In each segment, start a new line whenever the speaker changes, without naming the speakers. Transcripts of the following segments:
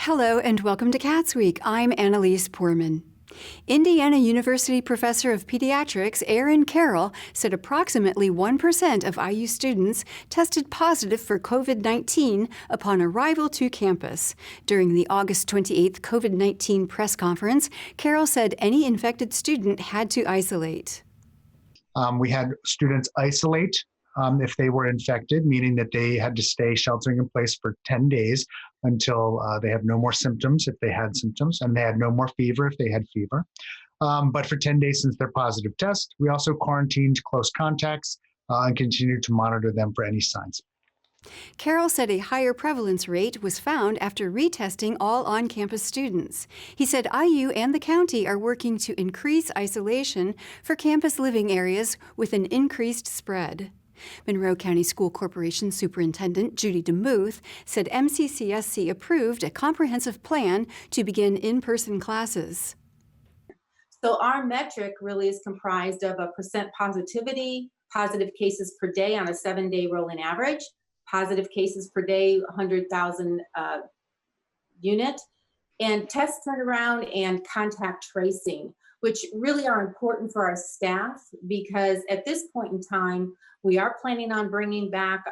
Hello and welcome to CATSweek. I'm Annalise Poorman. Indiana University professor of pediatrics Erin Carroll said approximately 1% of IU students tested positive for COVID-19 upon arrival to campus. During the August 28th COVID-19 press conference, Carroll said any infected student had to isolate.
We had students isolate if they were infected, meaning that they had to stay sheltering in place for 10 days until they have no more symptoms if they had symptoms, and they had no more fever if they had fever. But for 10 days since their positive test, we also quarantined close contacts and continued to monitor them for any signs.
Carroll said a higher prevalence rate was found after retesting all on-campus students. He said IU and the county are working to increase isolation for campus living areas with an increased spread. Monroe County School Corporation Superintendent Judy DeMuth said MCCSC approved a comprehensive plan to begin in-person classes.
So our metric really is comprised of a percent positivity, positive cases per day on a 7-day rolling average, positive cases per day, 100,000 unit, and test turnaround and contact tracing, which really are important for our staff because at this point in time, we are planning on bringing back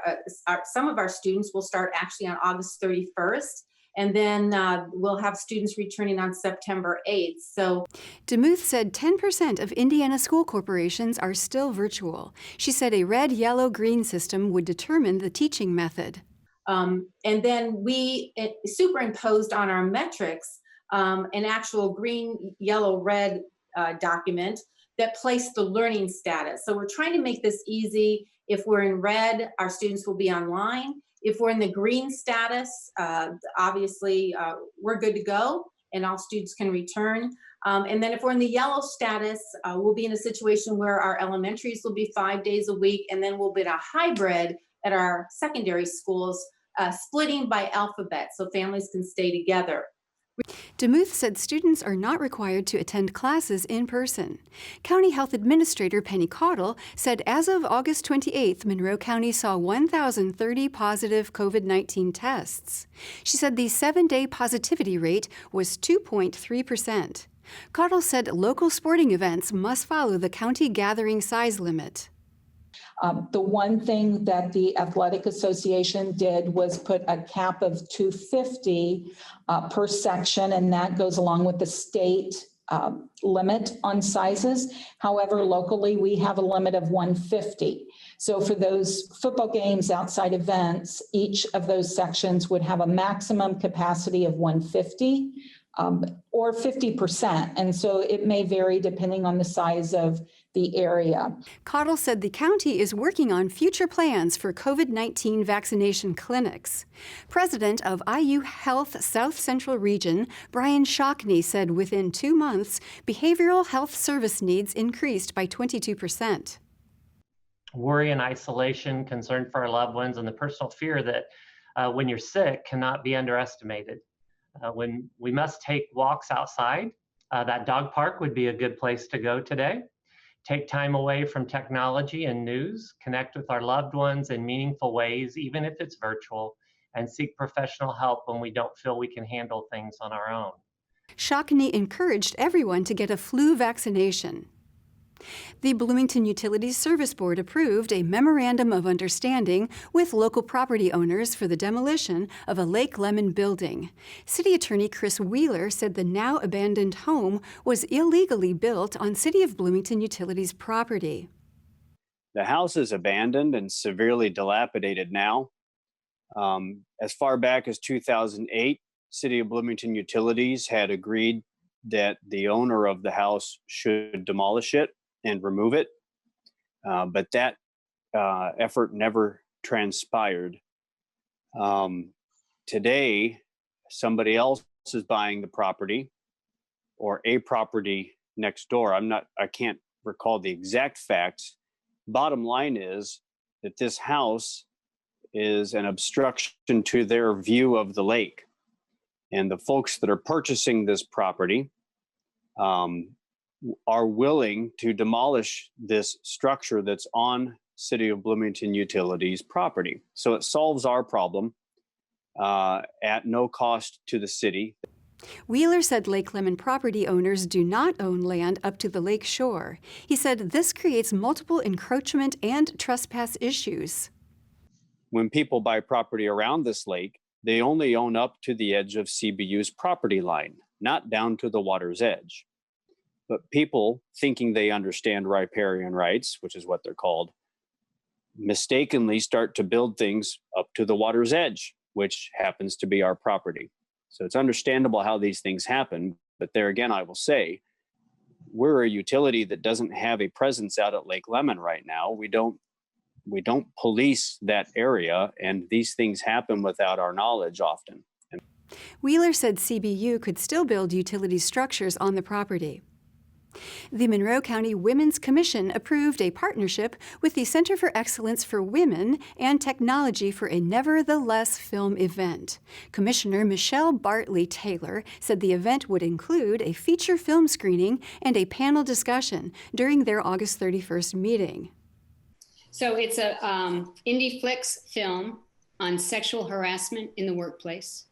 some of our students will start actually on August 31st. And then we'll have students returning on September 8th. So
DeMuth said 10% of Indiana school corporations are still virtual. She said a red, yellow, green system would determine the teaching method.
And then we superimposed on our metrics an actual green, yellow, red document that placed the learning status. So we're trying to make this easy. If we're in red, our students will be online. If we're in the green status, obviously we're good to go and all students can return. And then if we're in the yellow status, we'll be in a situation where our elementaries will be 5 days a week, and then we'll be in a hybrid at our secondary schools, splitting by alphabet so families can stay together.
DeMuth said students are not required to attend classes in person. County Health Administrator Penny Caudill said as of August 28th, Monroe County saw 1,030 positive COVID-19 tests. She said the 7-day positivity rate was 2.3%. Caudill said local sporting events must follow the county gathering size limit.
The one thing that the Athletic Association did was put a cap of 250 per section, and that goes along with the state limit on sizes. However, locally, we have a limit of 150. So for those football games, outside events, each of those sections would have a maximum capacity of 150 or 50%. And so it may vary depending on the size of the area.
Caudill said the county is working on future plans for COVID-19 vaccination clinics. President of IU Health South Central Region, Brian Shockney, said within 2 months, behavioral health service needs increased by 22%.
Worry and isolation, concern for our loved ones, and the personal fear that when you're sick cannot be underestimated. When we must take walks outside, that dog park would be a good place to go today. Take time away from technology and news, connect with our loved ones in meaningful ways, even if it's virtual, and seek professional help when we don't feel we can handle things on our own.
Shockney encouraged everyone to get a flu vaccination. The Bloomington Utilities Service Board approved a memorandum of understanding with local property owners for the demolition of a Lake Lemon building. City Attorney Chris Wheeler said the now abandoned home was illegally built on City of Bloomington Utilities property.
The house is abandoned and severely dilapidated now. As far back as 2008, City of Bloomington Utilities had agreed that the owner of the house should demolish it and remove it, but that effort never transpired. Today, somebody else is buying the property or a property next door. I can't recall the exact facts. Bottom line is that this house is an obstruction to their view of the lake. And the folks that are purchasing this property are willing to demolish this structure that's on City of Bloomington Utilities property. So it solves our problem. at no cost to the city.
Wheeler said Lake Lemon property owners do not own land up to the lake shore. He said this creates multiple encroachment and trespass issues.
When people buy property around this lake, they only own up to the edge of CBU's property line, not down to the water's edge. But people, thinking they understand riparian rights, which is what they're called, mistakenly start to build things up to the water's edge, which happens to be our property. So it's understandable how these things happen. But there again, I will say, we're a utility that doesn't have a presence out at Lake Lemon right now. We don't police that area, and these things happen without our knowledge often.
Wheeler said CBU could still build utility structures on the property. The Monroe County Women's Commission approved a partnership with the Center for Excellence for Women and Technology for a Nevertheless film event. Commissioner Michelle Bartley Taylor said the event would include a feature film screening and a panel discussion during their August 31st meeting.
So it's a indie flicks film on sexual harassment in the workplace.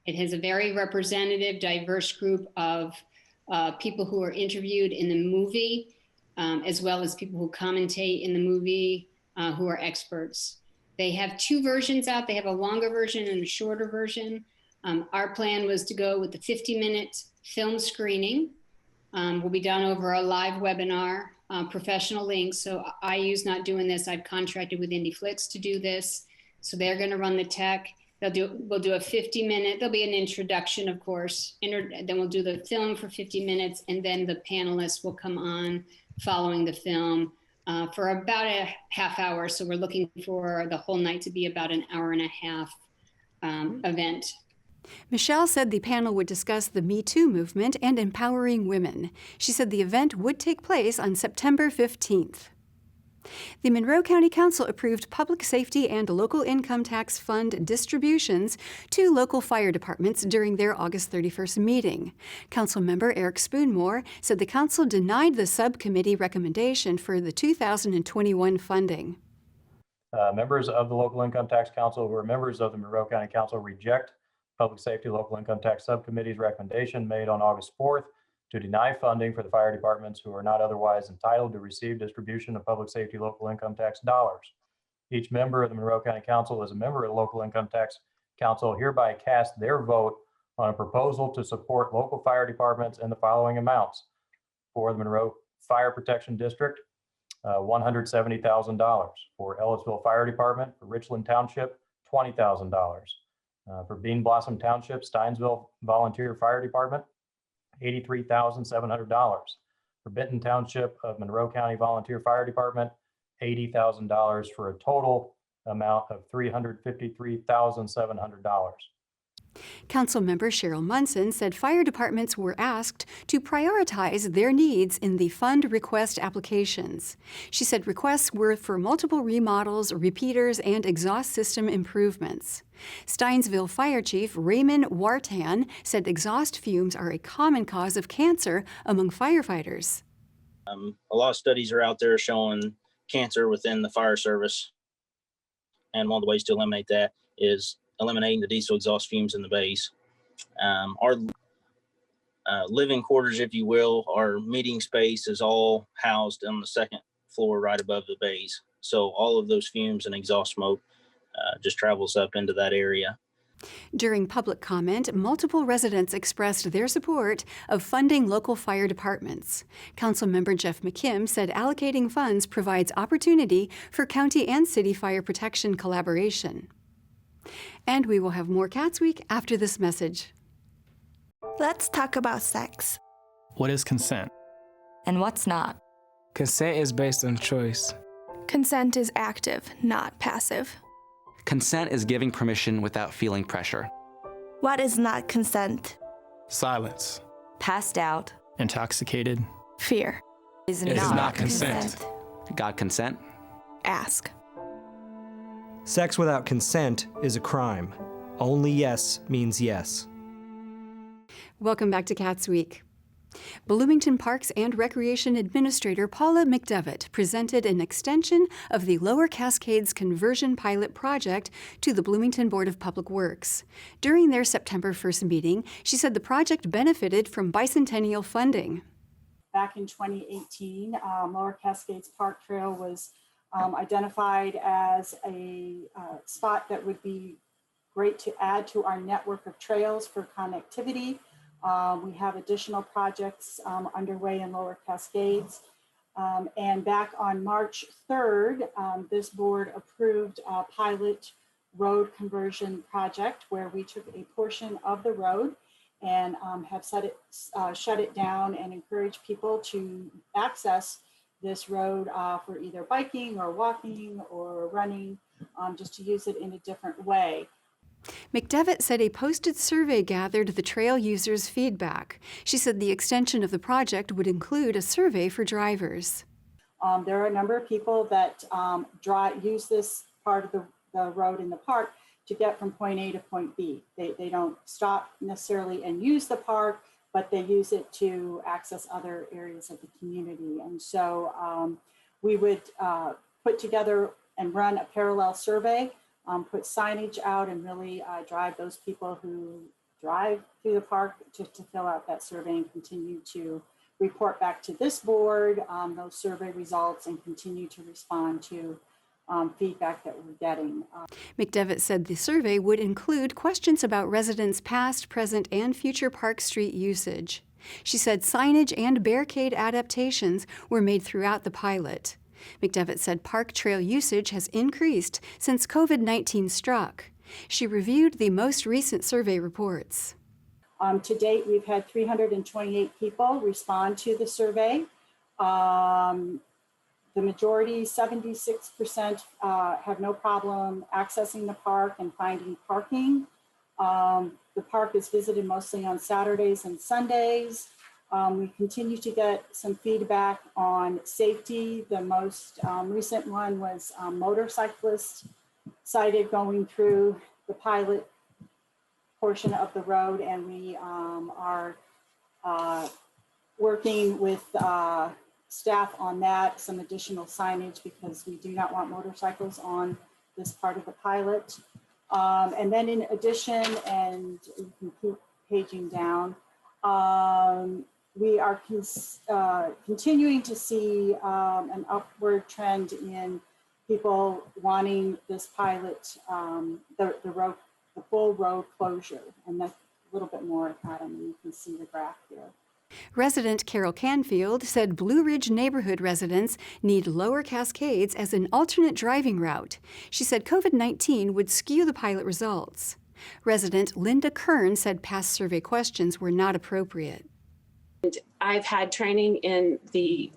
It has a very representative, diverse group of people who are interviewed in the movie, as well as people who commentate in the movie, who are experts. They have two versions out. They have a longer version and a shorter version. Our plan was to go with the 50-minute film screening. Will be done over a live webinar, professional links. So IU's not doing this. I've contracted with IndieFlix to do this. So they're going to run the tech. We'll do a 50-minute, there'll be an introduction, of course, then we'll do the film for 50 minutes, and then the panelists will come on following the film for about a half hour. So we're looking for the whole night to be about an hour and a half event.
Michelle said the panel would discuss the Me Too movement and empowering women. She said the event would take place on September 15th. The Monroe County Council approved public safety and local income tax fund distributions to local fire departments during their August 31st meeting. Councilmember Eric Spoonmore said the council denied the subcommittee recommendation for the 2021 funding.
Members of the Local Income Tax Council who are members of the Monroe County Council reject Public Safety Local Income Tax Subcommittee's recommendation made on August 4th to deny funding for the fire departments who are not otherwise entitled to receive distribution of public safety local income tax dollars. Each member of the Monroe County Council is a member of the Local Income Tax Council hereby cast their vote on a proposal to support local fire departments in the following amounts. For the Monroe Fire Protection District, $170,000. For Ellisville Fire Department, for Richland Township, $20,000. For Bean Blossom Township, Steinsville Volunteer Fire Department, $83,700. For Benton Township of Monroe County Volunteer Fire Department, $80,000 for a total amount of $353,700.
Councilmember Cheryl Munson said fire departments were asked to prioritize their needs in the fund request applications. She said requests were for multiple remodels, repeaters, and exhaust system improvements. Steinsville Fire Chief Raymond Wartan said exhaust fumes are a common cause of cancer among firefighters.
A lot of studies are out there showing cancer within the fire service. And one of the ways to eliminate that is eliminating the diesel exhaust fumes in the bays. Our living quarters, if you will, our meeting space is all housed on the second floor right above the bays. So all of those fumes and exhaust smoke just travels up into that area.
During public comment, multiple residents expressed their support of funding local fire departments. Councilmember Jeff McKim said allocating funds provides opportunity for county and city fire protection collaboration. And we will have more CATSweek after this message.
Let's talk about sex.
What is consent?
And what's not?
Consent is based on choice.
Consent is active, not passive.
Consent is giving permission without feeling pressure.
What is not consent?
Silence.
Passed out.
Intoxicated.
Fear.
It is not consent.
God consent?
Ask.
Sex without consent is a crime. Only yes means yes.
Welcome back to CATSweek. Bloomington Parks and Recreation Administrator Paula McDevitt presented an extension of the Lower Cascades conversion pilot project to the Bloomington Board of Public Works. During their September 1st meeting, she said the project benefited from bicentennial funding.
Back in 2018, Lower Cascades Park Trail was identified as a spot that would be great to add to our network of trails for connectivity. We have additional projects underway in Lower Cascades. And back on March 3rd, this board approved a pilot road conversion project where we took a portion of the road and have shut it down and encourage people to access this road for either biking or walking or running, just to use it in a different way.
McDevitt said a posted survey gathered the trail users' feedback. She said the extension of the project would include a survey for drivers.
There are a number of people that use this part of the road in the park to get from point A to point B. They don't stop necessarily and use the park, but they use it to access other areas of the community. And so we would put together and run a parallel survey, put signage out, and really drive those people who drive through the park to fill out that survey and continue to report back to this board those survey results and continue to respond to feedback that we're getting.
McDevitt said the survey would include questions about residents' past, present, and future Park Street usage. She said signage and barricade adaptations were made throughout the pilot. McDevitt said park trail usage has increased since COVID-19 struck. She reviewed the most recent survey reports.
To date, we've had 328 people respond to the survey. The majority, 76%, have no problem accessing the park and finding parking. The park is visited mostly on Saturdays and Sundays. We continue to get some feedback on safety. The most recent one was motorcyclists cited going through the pilot portion of the road, and we are working with staff on that, some additional signage, because we do not want motorcycles on this part of the pilot. And then in addition, and we can keep paging down, we are continuing to see an upward trend in people wanting this pilot, the full road closure. And that's a little bit more, Adam, and you can see the graph here.
Resident Carol Canfield said Blue Ridge neighborhood residents need Lower Cascades as an alternate driving route. She said COVID-19 would skew the pilot results. Resident Linda Kern said past survey questions were not appropriate.
I've had training in the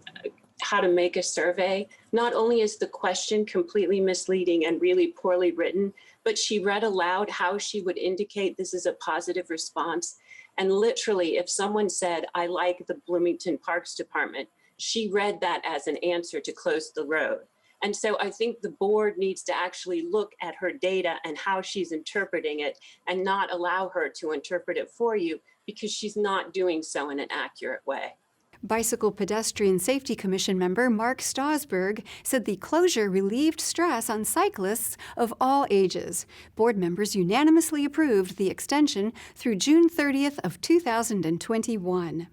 how to make a survey. Not only is the question completely misleading and really poorly written, but she read aloud how she would indicate this is a positive response. And literally, if someone said, I like the Bloomington Parks Department, she read that as an answer to close the road. And so I think the board needs to actually look at her data and how she's interpreting it and not allow her to interpret it for you, because she's not doing so in an accurate way.
Bicycle Pedestrian Safety Commission member Mark Stosberg said the closure relieved stress on cyclists of all ages. Board members unanimously approved the extension through June 30th of 2021.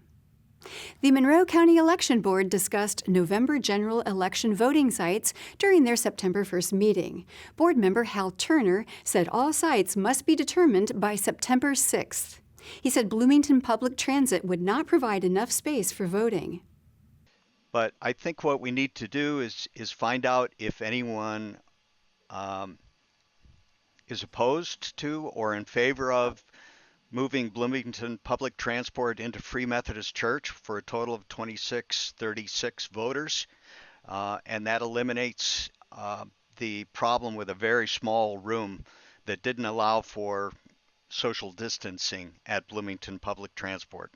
The Monroe County Election Board discussed November general election voting sites during their September 1st meeting. Board member Hal Turner said all sites must be determined by September 6th. He said Bloomington Public Transit would not provide enough space for voting.
But I think what we need to do is find out if anyone is opposed to or in favor of moving Bloomington Public Transport into Free Methodist Church for a total of 2636 voters. And that eliminates the problem with a very small room that didn't allow for social distancing at Bloomington Public Transport.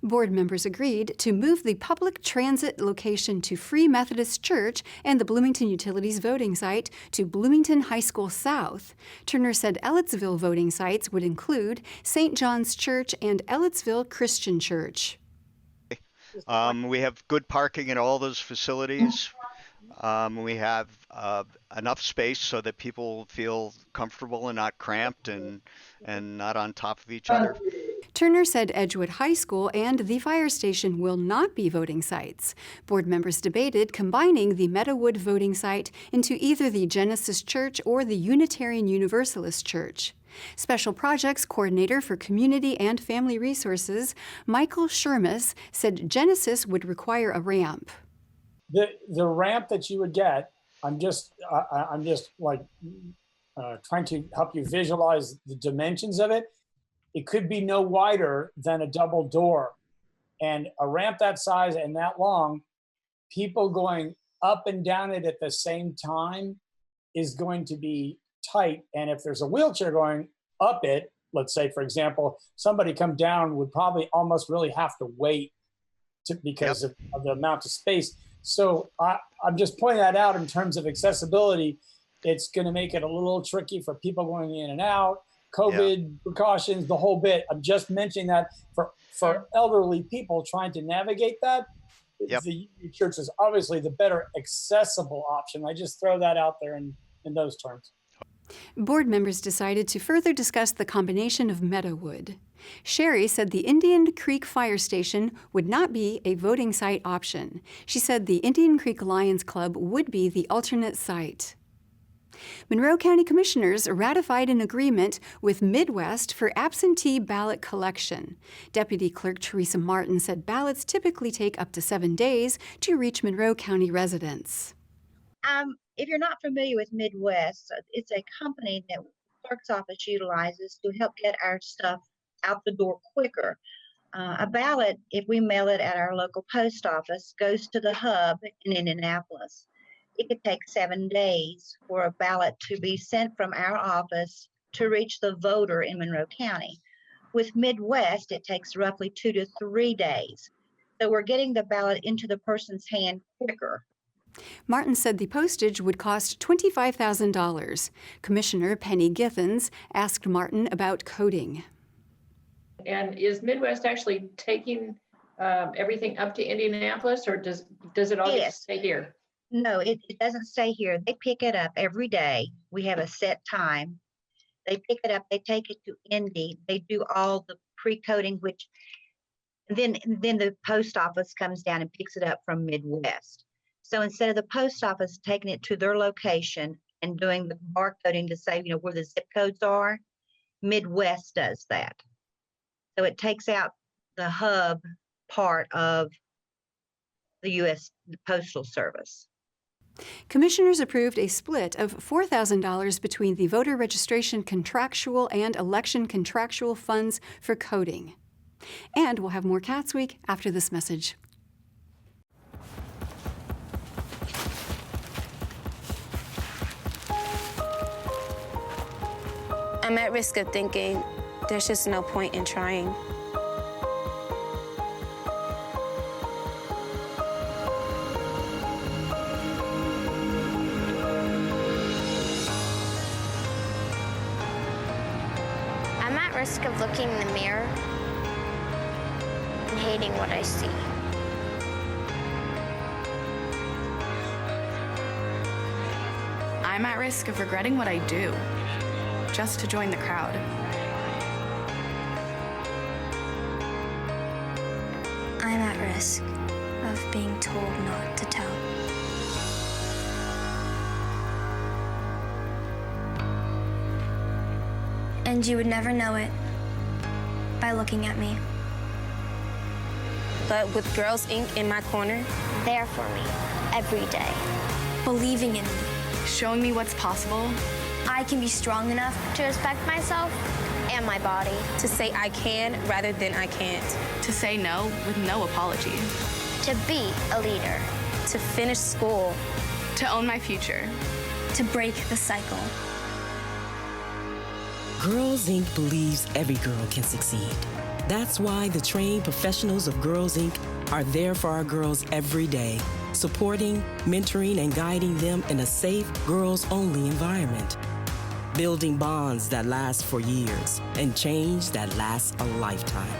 Board members agreed to move the public transit location to Free Methodist Church and the Bloomington Utilities voting site to Bloomington High School South. Turner said Ellettsville voting sites would include St. John's Church and Ellettsville Christian Church.
We have good parking in all those facilities. We have enough space so that people feel comfortable and not cramped and not on top of each other.
Turner said Edgewood High School and the fire station will not be voting sites. Board members debated combining the Meadowood voting site into either the Genesis Church or the Unitarian Universalist Church. Special Projects Coordinator for Community and Family Resources, Michael Shermis, said Genesis would require a ramp.
The ramp that you would get, I'm just like trying to help you visualize the dimensions of it. It could be no wider than a double door, and a ramp that size and that long, people going up and down it at the same time is going to be tight. And if there's a wheelchair going up it, let's say, for example, somebody come down would probably almost really have to wait because of the amount of space. So I'm just pointing that out in terms of accessibility. It's going to make it a little tricky for people going in and out, COVID precautions, the whole bit. I'm just mentioning that for elderly people trying to navigate that, the church is obviously the better accessible option. I just throw that out there in those terms.
Board members decided to further discuss the combination of Meadowood. Sherry said the Indian Creek Fire Station would not be a voting site option. She said the Indian Creek Lions Club would be the alternate site. Monroe County Commissioners ratified an agreement with Midwest for absentee ballot collection. Deputy Clerk Teresa Martin said ballots typically take up to 7 days to reach Monroe County residents.
If you're not familiar with Midwest, it's a company that the clerk's office utilizes to help get our stuff out the door quicker. A ballot, if we mail it at our local post office, goes to the hub in Indianapolis. It could take 7 days for a ballot to be sent from our office to reach the voter in Monroe County. With Midwest, it takes roughly 2 to 3 days. So we're getting the ballot into the person's hand quicker.
Martin said the postage would cost $25,000. Commissioner Penny Githens asked Martin about coding.
And is Midwest actually taking everything up to Indianapolis, or does it all just stay here?
No, it doesn't stay here. They pick it up every day. We have a set time. They pick it up, they take it to Indy. They do all the pre-coding, which then the post office comes down and picks it up from Midwest. So instead of the post office taking it to their location and doing the barcoding to say, where the zip codes are, Midwest does that. So it takes out the hub part of the U.S. Postal Service.
Commissioners approved a split of $4,000 between the voter registration contractual and election contractual funds for coding. And we'll have more CATSweek after this message.
I'm at risk of thinking there's just no point in trying.
I'm at risk of looking in the mirror and hating what I see.
I'm at risk of regretting what I do, just to join the crowd.
I'm at risk of being told not to tell. And you would never know it by looking at me.
But with Girls Inc. in my corner,
there for me every day,
believing in me,
showing me what's possible,
I can be strong enough to respect myself and my body.
To say I can rather than I can't.
To say no with no apology.
To be a leader.
To finish school.
To own my future.
To break the cycle.
Girls Inc. believes every girl can succeed. That's why the trained professionals of Girls Inc. are there for our girls every day, supporting, mentoring, and guiding them in a safe, girls-only environment. Building bonds that last for years and change that lasts a lifetime.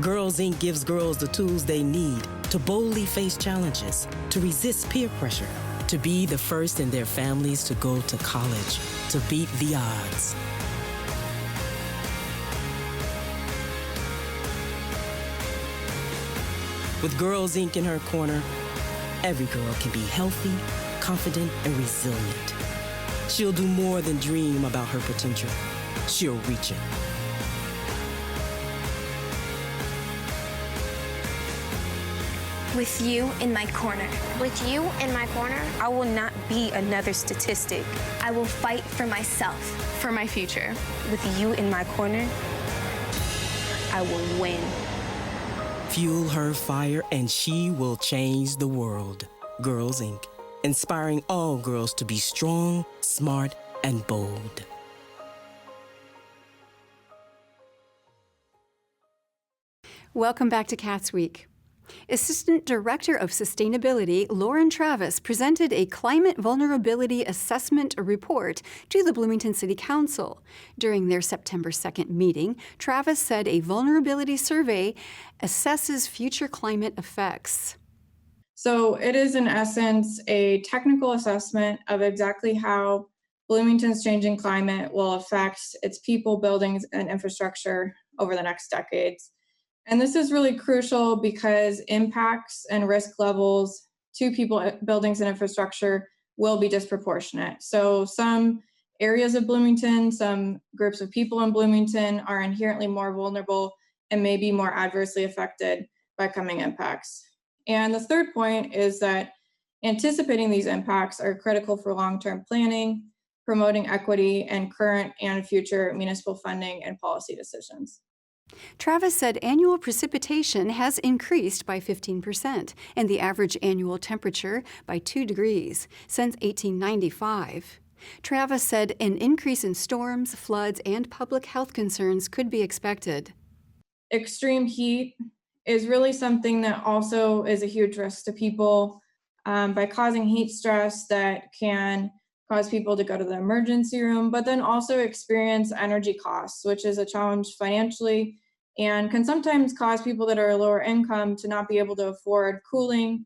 Girls Inc. gives girls the tools they need to boldly face challenges, to resist peer pressure, to be the first in their families to go to college, to beat the odds. With Girls Inc. in her corner, every girl can be healthy, confident, and resilient. She'll do more than dream about her potential. She'll reach it.
With you in my corner. With you in my corner, I will not be another statistic. I will fight for myself.
For my future.
With you in my corner, I will win.
Fuel her fire and she will change the world. Girls Inc. Inspiring all girls to be strong, smart, and bold.
Welcome back to CATSweek. Assistant Director of Sustainability Lauren Travis presented a Climate Vulnerability Assessment report to the Bloomington City Council. During their September 2nd meeting, Travis said a vulnerability survey assesses future climate effects.
So it is, in essence, a technical assessment of exactly how Bloomington's changing climate will affect its people, buildings, and infrastructure over the next decades. And this is really crucial because impacts and risk levels to people, buildings, and infrastructure will be disproportionate. So some areas of Bloomington, some groups of people in Bloomington are inherently more vulnerable and may be more adversely affected by coming impacts. And the third point is that anticipating these impacts are critical for long-term planning, promoting equity, and current and future municipal funding and policy decisions.
Travis said annual precipitation has increased by 15% and the average annual temperature by 2 degrees since 1895. Travis said an increase in storms, floods, and public health concerns could be expected.
Extreme heat is really something that also is a huge risk to people by causing heat stress that can cause people to go to the emergency room, but then also experience energy costs, which is a challenge financially and can sometimes cause people that are lower income to not be able to afford cooling,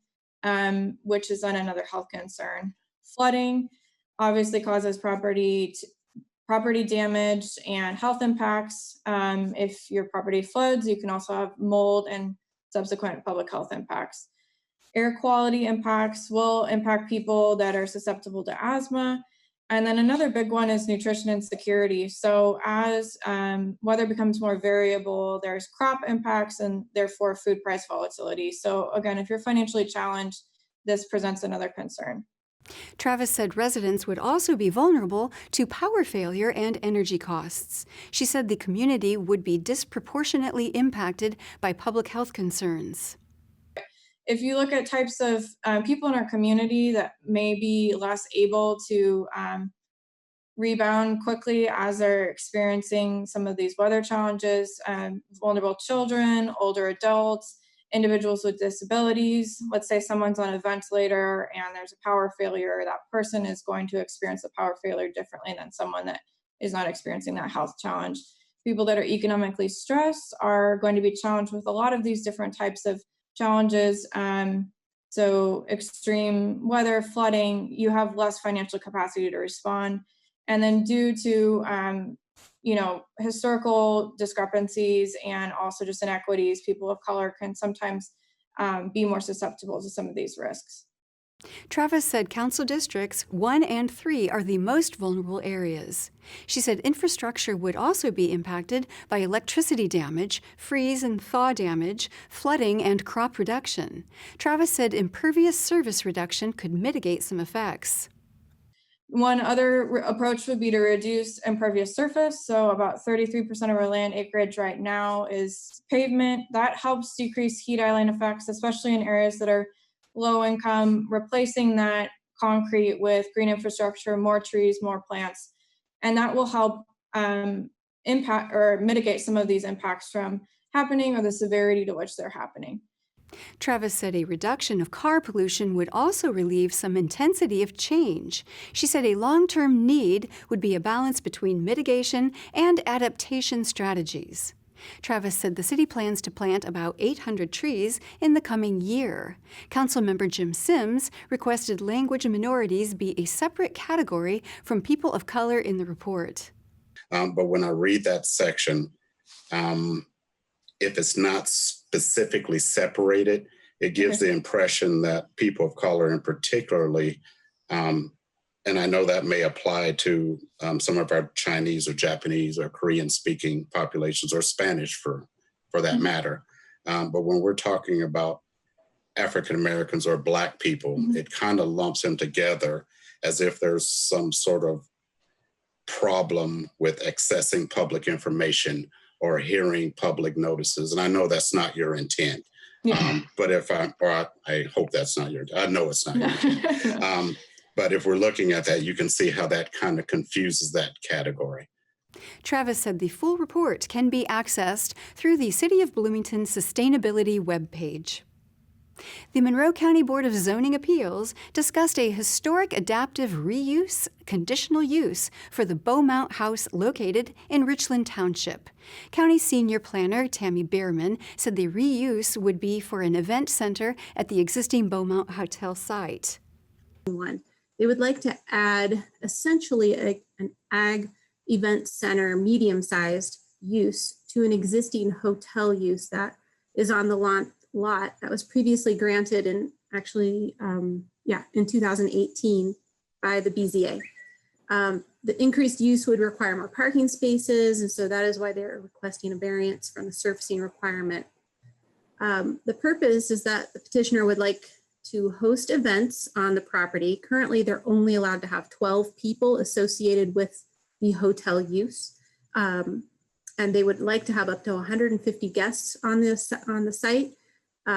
which is then another health concern. Flooding obviously causes property damage and health impacts. If your property floods, you can also have mold and subsequent public health impacts. Air quality impacts will impact people that are susceptible to asthma. And then another big one is nutrition insecurity. So as weather becomes more variable, there's crop impacts and therefore food price volatility. So again, if you're financially challenged, this presents another concern.
Travis said residents would also be vulnerable to power failure and energy costs. She said the community would be disproportionately impacted by public health concerns.
If you look at types of people in our community that may be less able to rebound quickly as they're experiencing some of these weather challenges, vulnerable children, older adults, individuals with disabilities. Let's say someone's on a ventilator and there's a power failure, that person is going to experience the power failure differently than someone that is not experiencing that health challenge. People that are economically stressed are going to be challenged with a lot of these different types of challenges. So extreme weather, flooding, you have less financial capacity to respond. And then due to, historical discrepancies and also just inequities, people of color can sometimes be more susceptible to some of these risks.
Travis said council districts 1 and 3 are the most vulnerable areas. She said infrastructure would also be impacted by electricity damage, freeze and thaw damage, flooding, and crop reduction. Travis said impervious surface reduction could mitigate some effects.
One other approach would be to reduce impervious surface. So about 33% of our land acreage right now is pavement. That helps decrease heat island effects, especially in areas that are low income, replacing that concrete with green infrastructure, more trees, more plants. And that will help impact or mitigate some of these impacts from happening or the severity to which they're happening.
Travis said a reduction of car pollution would also relieve some intensity of change. She said a long-term need would be a balance between mitigation and adaptation strategies. Travis said the city plans to plant about 800 trees in the coming year. Councilmember Jim Sims requested language minorities be a separate category from people of color in the report.
But when I read that section, if it's not specifically separated, it gives the impression that people of color in particularly, and I know that may apply to some of our Chinese or Japanese or Korean speaking populations, or Spanish for that matter. But when we're talking about African Americans or Black people, it kind of lumps them together as if there's some sort of problem with accessing public information or hearing public notices. And I know that's not your intent. But I hope that's not your, I know it's not your intent. But if we're looking at that, you can see how that kind of confuses that category.
Travis said the full report can be accessed through the City of Bloomington Sustainability webpage. The Monroe County Board of Zoning Appeals discussed a historic adaptive reuse conditional use for the Beaumont House located in Richland Township. County Senior Planner Tammy Behrman said the reuse would be for an event center at the existing Beaumont Hotel site.
They would like to add essentially an ag event center, medium-sized use to an existing hotel use that is on the lot that was previously granted in in 2018 by the BZA. The increased use would require more parking spaces, and so that is why they're requesting a variance from the surfacing requirement. The purpose is that the petitioner would like to host events on the property. Currently, they're only allowed to have 12 people associated with the hotel use. And they would like to have up to 150 guests on the site,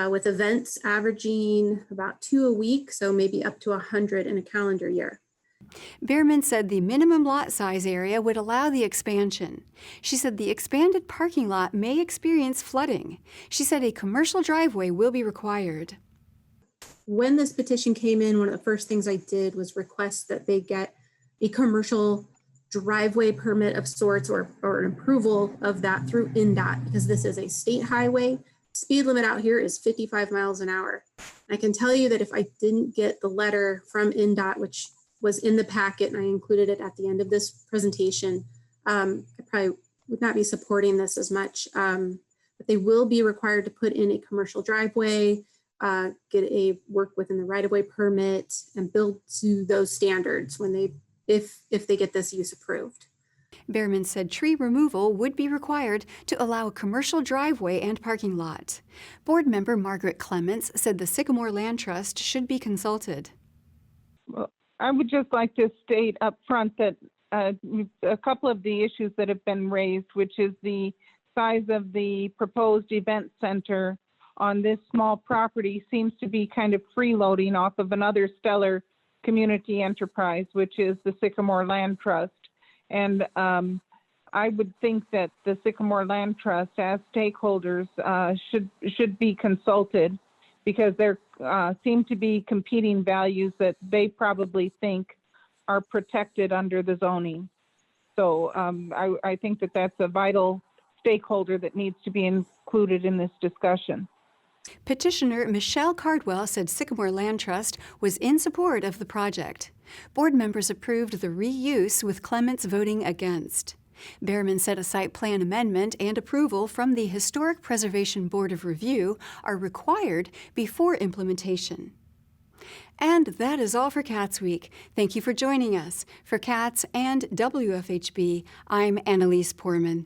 with events averaging about 2 a week, so maybe up to 100 in a calendar year.
Behrman said the minimum lot size area would allow the expansion. She said the expanded parking lot may experience flooding. She said a commercial driveway will be required.
When this petition came in, one of the first things I did was request that they get a commercial driveway permit of sorts, or an approval of that through INDOT, because this is a state highway. Speed limit out here is 55 miles an hour. I can tell you that if I didn't get the letter from INDOT, which was in the packet and I included it at the end of this presentation, I probably would not be supporting this as much. But they will be required to put in a commercial driveway, get a work within the right-of-way permit, and build to those standards when if they get this use approved.
Behrman said tree removal would be required to allow a commercial driveway and parking lot. Board member Margaret Clements said the Sycamore Land Trust should be consulted.
Well, I would just like to state up front that a couple of the issues that have been raised, which is the size of the proposed event center on this small property, seems to be kind of freeloading off of another stellar community enterprise, which is the Sycamore Land Trust. And I would think that the Sycamore Land Trust, as stakeholders, should be consulted, because there seem to be competing values that they probably think are protected under the zoning. So I think that that's a vital stakeholder that needs to be included in this discussion.
Petitioner Michelle Cardwell said Sycamore Land Trust was in support of the project. Board members approved the reuse, with Clements voting against. Behrman said a site plan amendment and approval from the Historic Preservation Board of Review are required before implementation. And that is all for CATSweek. Thank you for joining us. For CATS and WFHB, I'm Annalise Poorman.